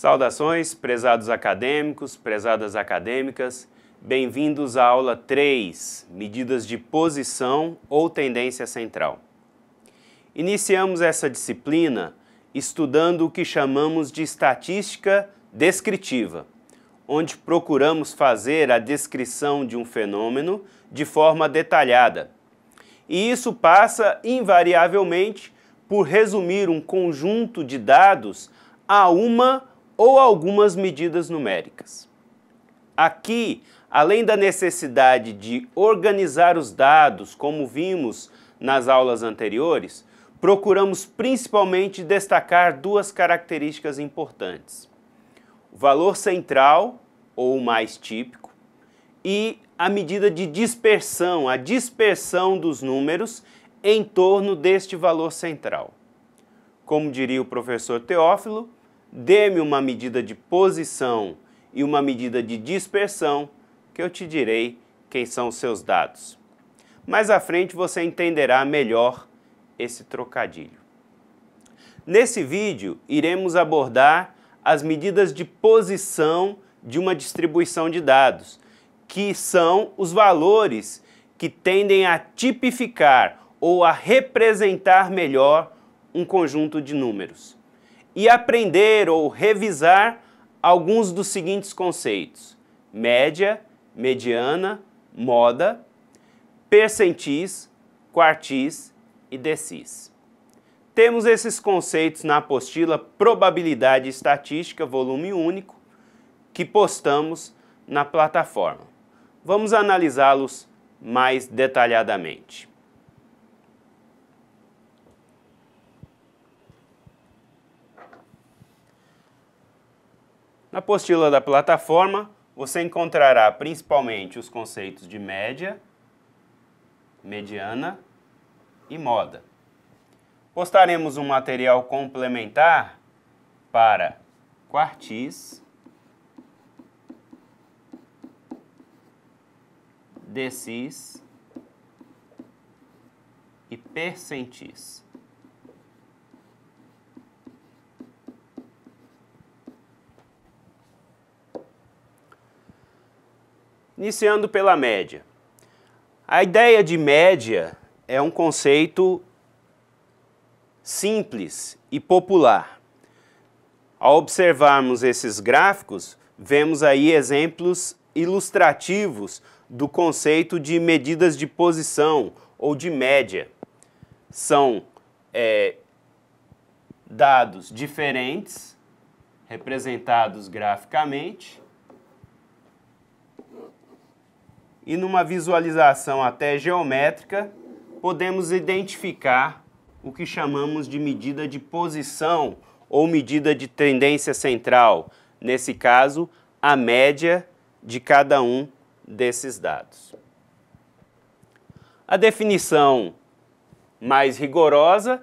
Saudações, prezados acadêmicos, prezadas acadêmicas, bem-vindos à aula 3, medidas de posição ou tendência central. Iniciamos essa disciplina estudando o que chamamos de estatística descritiva, onde procuramos fazer a descrição de um fenômeno de forma detalhada. E isso passa, invariavelmente, por resumir um conjunto de dados a uma ou algumas medidas numéricas. Aqui, além da necessidade de organizar os dados, como vimos nas aulas anteriores, procuramos principalmente destacar duas características importantes: o valor central, ou o mais típico, e a medida de dispersão, a dispersão dos números em torno deste valor central. Como diria o professor Teófilo, dê-me uma medida de posição e uma medida de dispersão, que eu te direi quem são os seus dados. Mais à frente você entenderá melhor esse trocadilho. Nesse vídeo, iremos abordar as medidas de posição de uma distribuição de dados, que são os valores que tendem a tipificar ou a representar melhor um conjunto de números. E aprender ou revisar alguns dos seguintes conceitos: média, mediana, moda, percentis, quartis e decis. Temos esses conceitos na apostila Probabilidade e Estatística, volume único, que postamos na plataforma. Vamos analisá-los mais detalhadamente. Na apostila da plataforma, você encontrará principalmente os conceitos de média, mediana e moda. Postaremos um material complementar para quartis, decis e percentis. Iniciando pela média. A ideia de média é um conceito simples e popular. Ao observarmos esses gráficos, vemos aí exemplos ilustrativos do conceito de medidas de posição ou de média. São dados diferentes, representados graficamente, e numa visualização até geométrica, podemos identificar o que chamamos de medida de posição ou medida de tendência central, nesse caso, a média de cada um desses dados. A definição mais rigorosa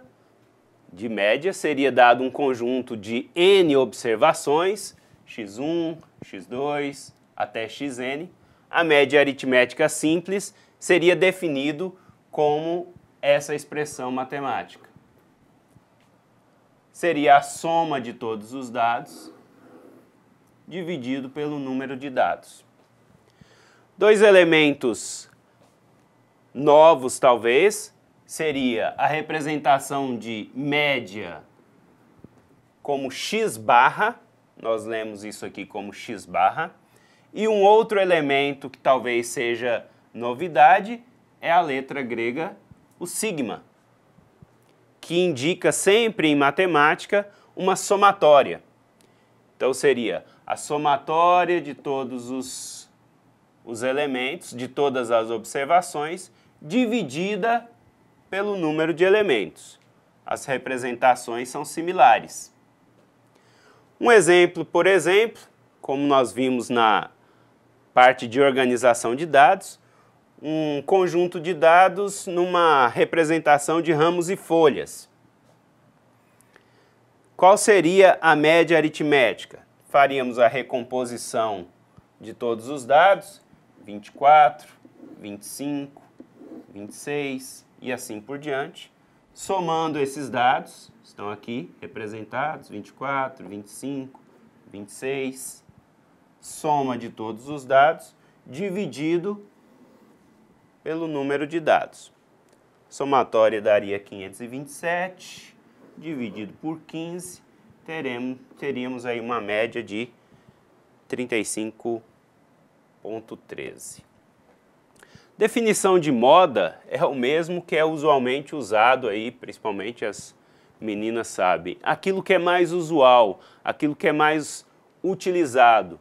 de média seria dado um conjunto de n observações, x1, x2, até xn. A média aritmética simples seria definido como essa expressão matemática. Seria a soma de todos os dados dividido pelo número de dados. Dois elementos novos, talvez, seria a representação de média como x barra, nós lemos isso aqui como x barra, e um outro elemento que talvez seja novidade é a letra grega, o sigma, que indica sempre em matemática uma somatória. Então seria a somatória de todos os elementos, de todas as observações, dividida pelo número de elementos. As representações são similares. Um exemplo, por exemplo, como nós vimos na parte de organização de dados, um conjunto de dados numa representação de ramos e folhas. Qual seria a média aritmética? Faríamos a recomposição de todos os dados, 24, 25, 26 e assim por diante, somando esses dados, estão aqui representados, 24, 25, 26, soma de todos os dados, dividido pelo número de dados. Somatória daria 527, dividido por 15, teríamos aí uma média de 35,13. Definição de moda é o mesmo que é usualmente usado aí, principalmente as meninas sabem. Aquilo que é mais usual, aquilo que é mais utilizado.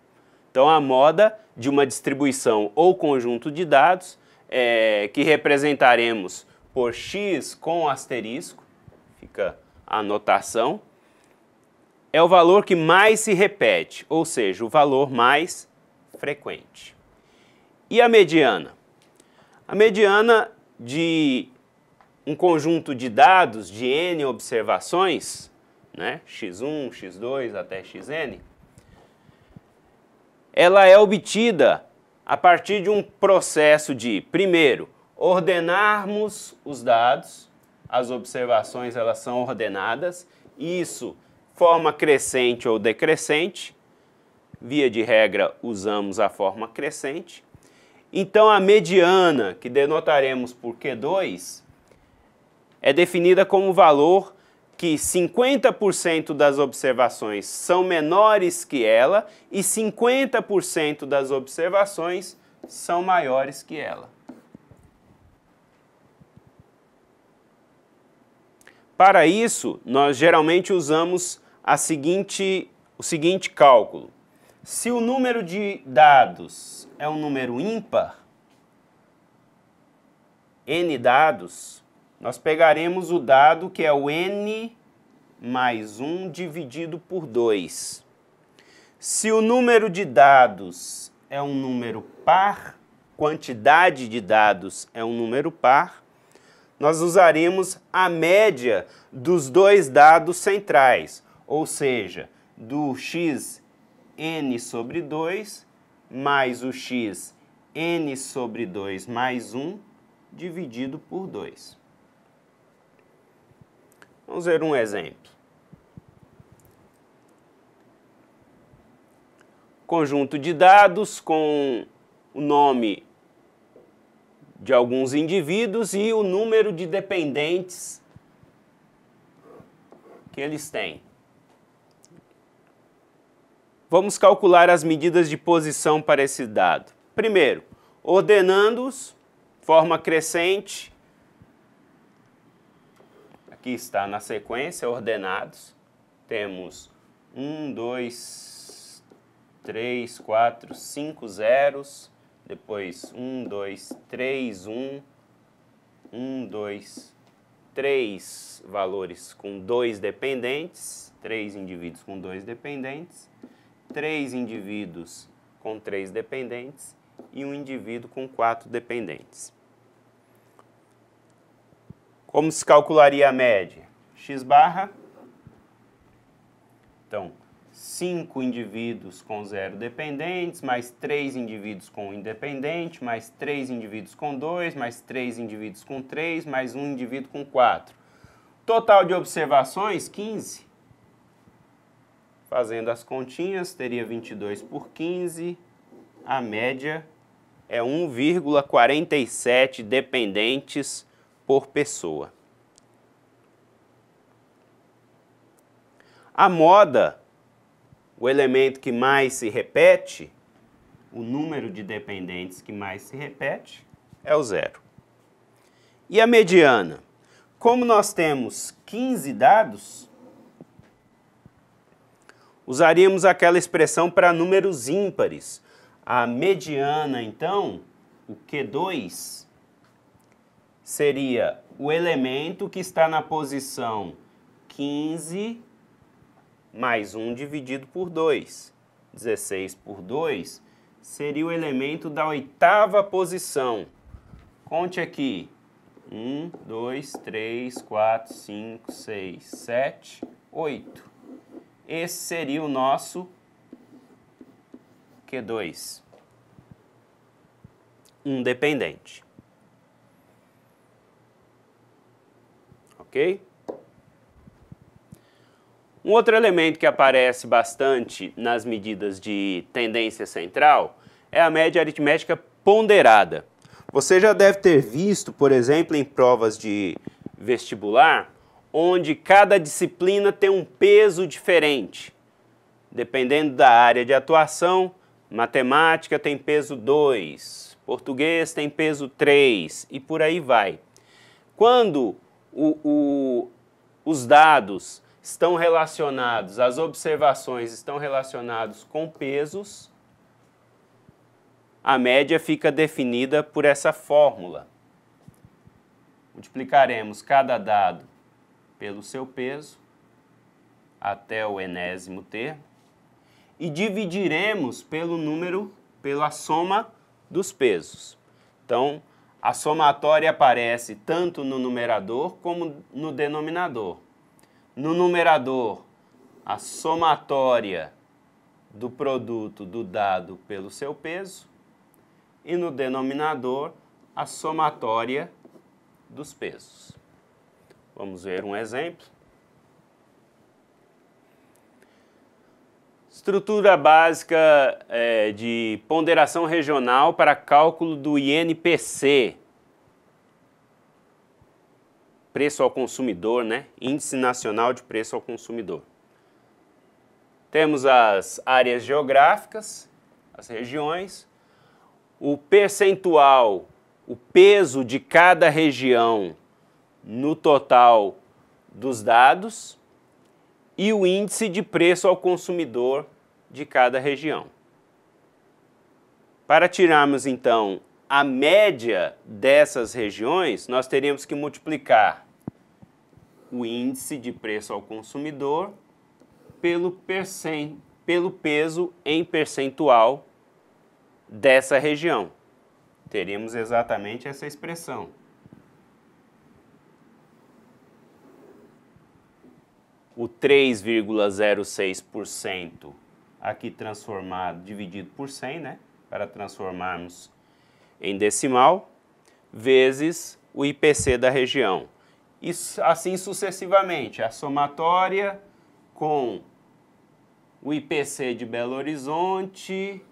Então, a moda de uma distribuição ou conjunto de dados, que representaremos por x com asterisco, fica a anotação, é o valor que mais se repete, ou seja, o valor mais frequente. E a mediana? A mediana de um conjunto de dados de n observações, né, x1, x2 até xn, ela é obtida a partir de um processo de, primeiro, ordenarmos os dados, as observações elas são ordenadas, isso forma crescente ou decrescente, via de regra usamos a forma crescente. Então a mediana, que denotaremos por Q2, é definida como valor que 50% das observações são menores que ela e 50% das observações são maiores que ela. Para isso, nós geralmente usamos o seguinte cálculo. Se o número de dados é um número ímpar, n dados, nós pegaremos o dado que é o n mais 1 dividido por 2. Se o número de dados é um número par, quantidade de dados é um número par, nós usaremos a média dos dois dados centrais, ou seja, do x n sobre 2 mais o x n sobre 2 mais 1 dividido por 2. Vamos ver um exemplo. Conjunto de dados com o nome de alguns indivíduos e o número de dependentes que eles têm. Vamos calcular as medidas de posição para esse dado. Primeiro, ordenando-os, forma crescente. Aqui está na sequência, ordenados. Temos 1, 2, 3, 4, 5 zeros. Depois 1, 2, 3, 1, 1, 2, 3 valores com 2 dependentes, 3 indivíduos com 2 dependentes, 3 indivíduos com 3 dependentes e um indivíduo com 4 dependentes. Como se calcularia a média? X barra, então, 5 indivíduos com 0 dependentes, mais 3 indivíduos com 1 independente, mais 3 indivíduos com 2, mais 3 indivíduos com 3, mais 1 indivíduo com 4. Total de observações, 15. Fazendo as continhas, teria 22 por 15. A média é 1,47 dependentes por pessoa. A moda, o elemento que mais se repete, o número de dependentes que mais se repete, é o 0. E a mediana? Como nós temos 15 dados, usaríamos aquela expressão para números ímpares. A mediana, então, o Q2, seria o elemento que está na posição 15 mais 1 dividido por 2. 16 por 2 seria o elemento da 8ª posição. Conte aqui. 1, 2, 3, 4, 5, 6, 7, 8. Esse seria o nosso Q2. Um dependente. Ok? Um outro elemento que aparece bastante nas medidas de tendência central é a média aritmética ponderada. Você já deve ter visto, por exemplo, em provas de vestibular, onde cada disciplina tem um peso diferente. Dependendo da área de atuação, matemática tem peso 2, português tem peso 3 e por aí vai. Quando os dados estão relacionados, as observações estão relacionadas com pesos, a média fica definida por essa fórmula. Multiplicaremos cada dado pelo seu peso, até o enésimo termo, e dividiremos pelo número, pela soma dos pesos. Então, a somatória aparece tanto no numerador como no denominador. No numerador, a somatória do produto do dado pelo seu peso e no denominador, a somatória dos pesos. Vamos ver um exemplo. Estrutura básica de ponderação regional para cálculo do INPC. Preço ao consumidor, né? Índice Nacional de Preço ao Consumidor. Temos as áreas geográficas, as regiões, o percentual, o peso de cada região no total dos dados e o índice de preço ao consumidor de cada região. Para tirarmos, então, a média dessas regiões, nós teríamos que multiplicar o índice de preço ao consumidor pelo peso em percentual dessa região. Teríamos exatamente essa expressão. O 3,06% aqui transformado, dividido por 100, né? Para transformarmos em decimal, vezes o IPC da região. E assim sucessivamente, a somatória com o IPC de Belo Horizonte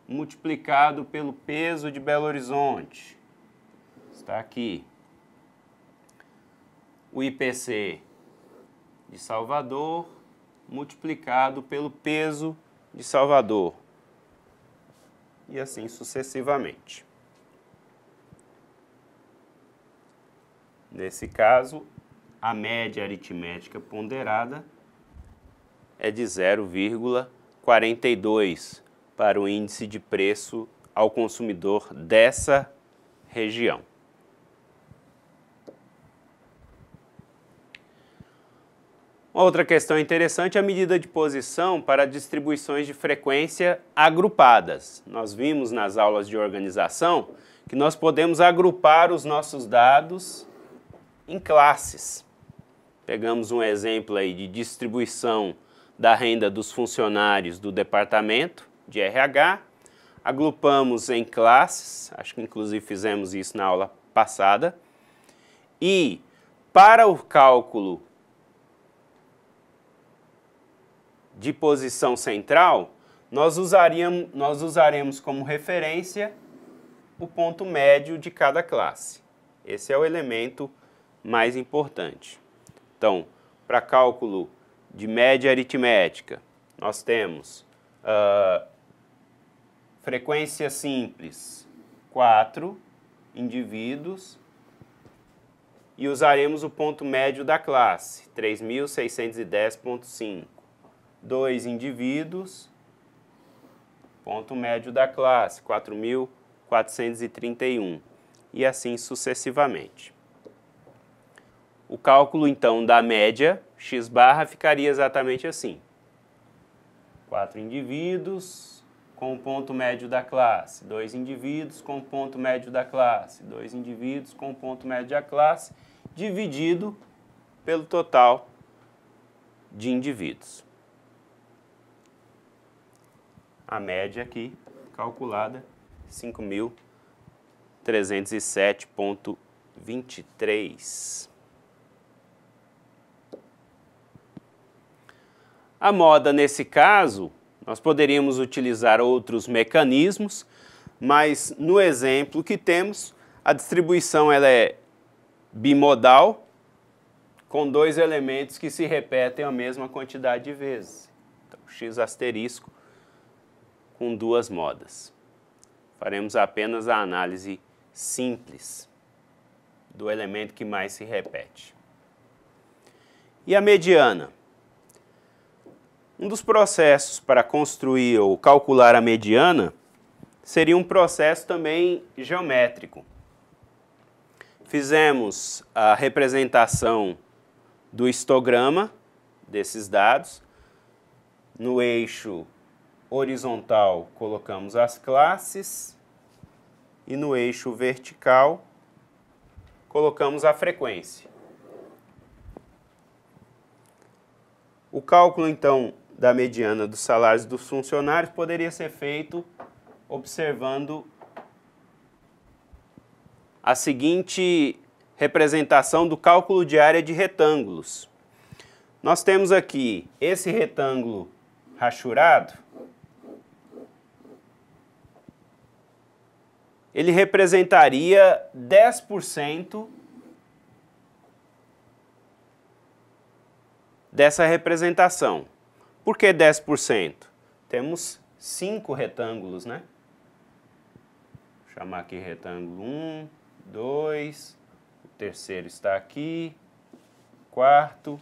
multiplicado pelo peso de Belo Horizonte. Está aqui. O IPC de Salvador multiplicado pelo peso de Salvador. E assim sucessivamente. Nesse caso, a média aritmética ponderada é de 0,42 para o índice de preço ao consumidor dessa região. Outra questão interessante é a medida de posição para distribuições de frequência agrupadas. Nós vimos nas aulas de organização que nós podemos agrupar os nossos dados em classes. Pegamos um exemplo aí de distribuição da renda dos funcionários do departamento de RH, agrupamos em classes, acho que inclusive fizemos isso na aula passada, e para o cálculo de posição central, nós usaremos como referência o ponto médio de cada classe. Esse é o elemento mais importante. Então, para cálculo de média aritmética, nós temos frequência simples, 4 indivíduos, e usaremos o ponto médio da classe, 3.610,5. 2 indivíduos, ponto médio da classe, 4.431, e assim sucessivamente. O cálculo, então, da média, x barra, ficaria exatamente assim. 4 indivíduos com o ponto médio da classe, 2 indivíduos com o ponto médio da classe, 2 indivíduos com o ponto médio da classe, dividido pelo total de indivíduos. A média aqui, calculada, 5.307,23. A moda, nesse caso, nós poderíamos utilizar outros mecanismos, mas no exemplo que temos, a distribuição ela é bimodal, com dois elementos que se repetem a mesma quantidade de vezes. Então, x asterisco com duas modas. Faremos apenas a análise simples do elemento que mais se repete. E a mediana? Um dos processos para construir ou calcular a mediana seria um processo também geométrico. Fizemos a representação do histograma desses dados. No eixo horizontal colocamos as classes e no eixo vertical colocamos a frequência. O cálculo, então, da mediana dos salários dos funcionários poderia ser feito observando a seguinte representação do cálculo de área de retângulos. Nós temos aqui esse retângulo rachurado. Ele representaria 10% dessa representação. Por que 10%? Temos 5 retângulos, né? Vou chamar aqui retângulo 1, 2, o terceiro está aqui, quarto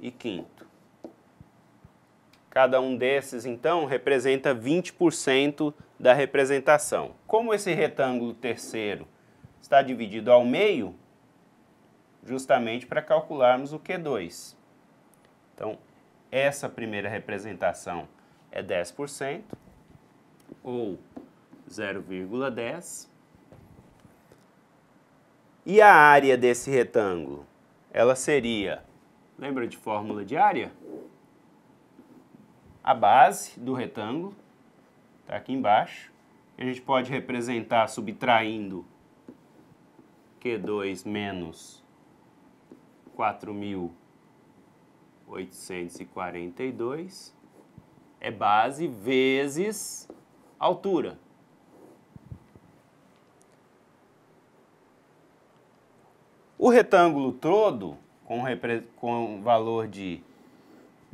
e quinto. Cada um desses, então, representa 20% da representação. Como esse retângulo terceiro está dividido ao meio, justamente para calcularmos o Q2. Então, essa primeira representação é 10%, ou 0,10. E a área desse retângulo? Ela seria, lembra de fórmula de área? A base do retângulo, está aqui embaixo. A gente pode representar subtraindo Q2 menos 4.842 é base vezes altura. O retângulo todo, com valor de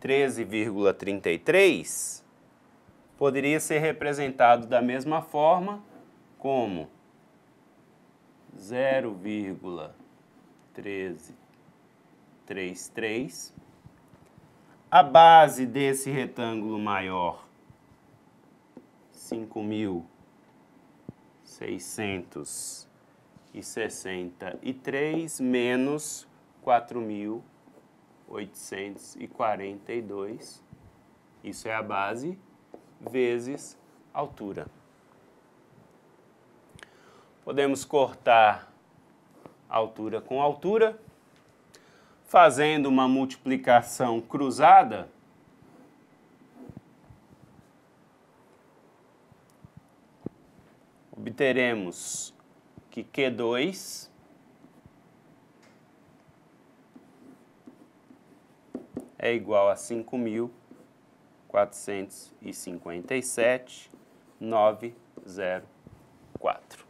13,33, poderia ser representado da mesma forma como 0,1333. A base desse retângulo maior, 5.663 menos 4.842. Isso é a base vezes altura. Podemos cortar altura com altura, fazendo uma multiplicação cruzada. Obteremos que Q2 é igual a 5.457,904.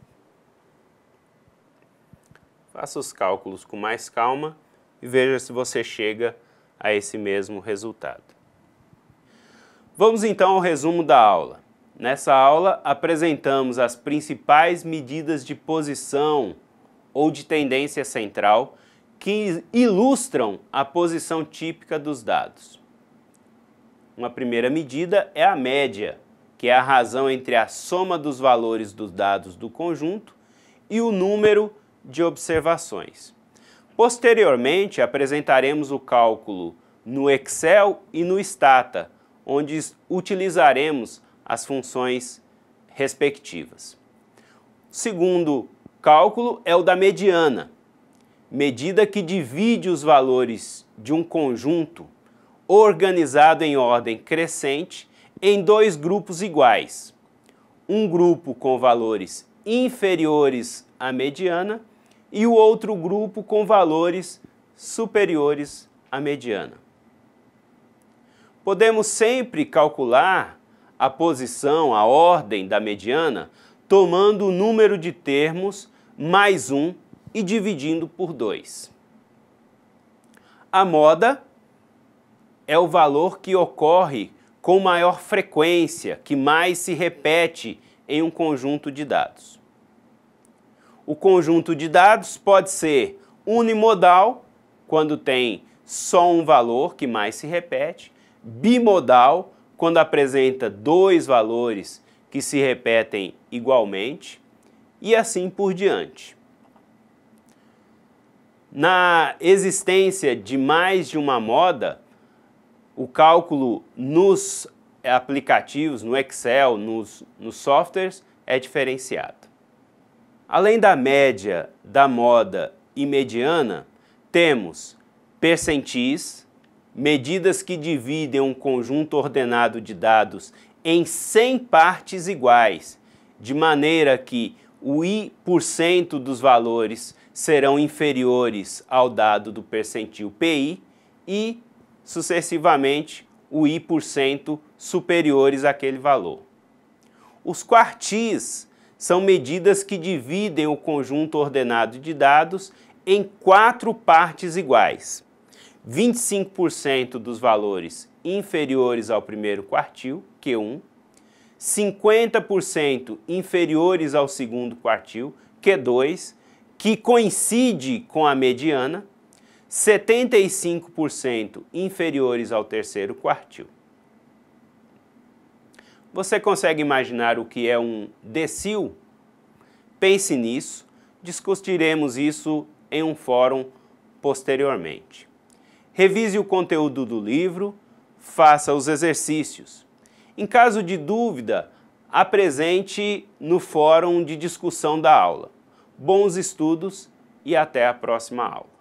Faça os cálculos com mais calma e veja se você chega a esse mesmo resultado. Vamos então ao resumo da aula. Nessa aula, apresentamos as principais medidas de posição ou de tendência central que ilustram a posição típica dos dados. Uma primeira medida é a média, que é a razão entre a soma dos valores dos dados do conjunto e o número de observações. Posteriormente, apresentaremos o cálculo no Excel e no Stata, onde utilizaremos as funções respectivas. O segundo cálculo é o da mediana, medida que divide os valores de um conjunto organizado em ordem crescente em dois grupos iguais. Um grupo com valores inferiores à mediana e o outro grupo com valores superiores à mediana. Podemos sempre calcular a posição, a ordem da mediana, tomando o número de termos mais 1 e dividindo por 2. A moda é o valor que ocorre com maior frequência, que mais se repete em um conjunto de dados. O conjunto de dados pode ser unimodal, quando tem só um valor que mais se repete, bimodal, quando apresenta dois valores que se repetem igualmente, e assim por diante. Na existência de mais de uma moda, o cálculo nos aplicativos, no Excel, nos softwares, é diferenciado. Além da média, da moda e mediana, temos percentis, medidas que dividem um conjunto ordenado de dados em 100 partes iguais, de maneira que o i% dos valores serão inferiores ao dado do percentil PI e, sucessivamente, o i% superiores àquele valor. Os quartis são medidas que dividem o conjunto ordenado de dados em 4 partes iguais. 25% dos valores inferiores ao primeiro quartil, Q1, 50% inferiores ao segundo quartil, Q2, que coincide com a mediana, 75% inferiores ao terceiro quartil. Você consegue imaginar o que é um decil? Pense nisso, discutiremos isso em um fórum posteriormente. Revise o conteúdo do livro, faça os exercícios. Em caso de dúvida, apresente no fórum de discussão da aula. Bons estudos e até a próxima aula.